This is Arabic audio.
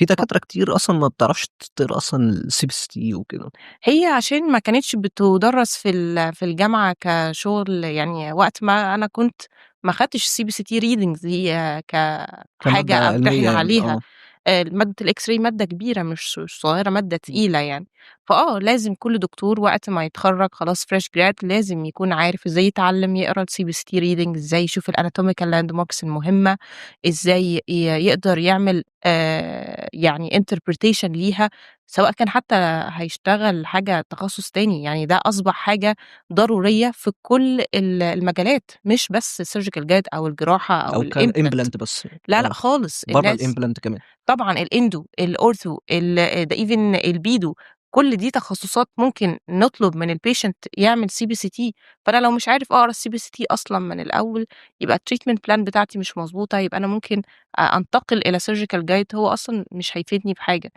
في دكاترة كتير أصلًا ما بتعرفش تقرا أصلًا الCBCT وكده. هي عشان ما كانتش بتُدرّس في الجامعة كشغل، يعني وقت ما أنا كنت ما خدتش CBCT readings دي كمادة كحاجة علمية أمتحن يعني، عليها. مادة الX-ray مادة كبيرة مش صغيرة، مادة إمم، تقيلة يعني. لازم كل دكتور وقت ما يتخرّج خلاص fresh grad لازم يكون عارف إزاي يتعلّم يقرا الCBCT reading، إزاي يشوف الanatomical landmarks المهمة، إزاي يقدر يعمل يعني interpretation ليها، سواء كان حتى هيشتغل حاجة تخصُّص تاني، يعني ده أصبح حاجة ضرورية في كل المجالات، مش بس الsurgical guide أو الجراحة أو أو الimplant. كImplant بس، لا، لأ خالص، برّه الناس الImplant كمان. طبعًا الendo، الortho، ده even الpedo، كل دي تخصُّصات ممكن نطلب من الpatient يعمل CBCT. فأنا لو مش عارف أقرا الCBCT أصلًا من الأول، يبقى الtreatment plan بتاعتي مش مضبوطة، يبقى أنا ممكن أنتقل إلى surgical guide هو أصلًا مش هيفيدني بحاجة.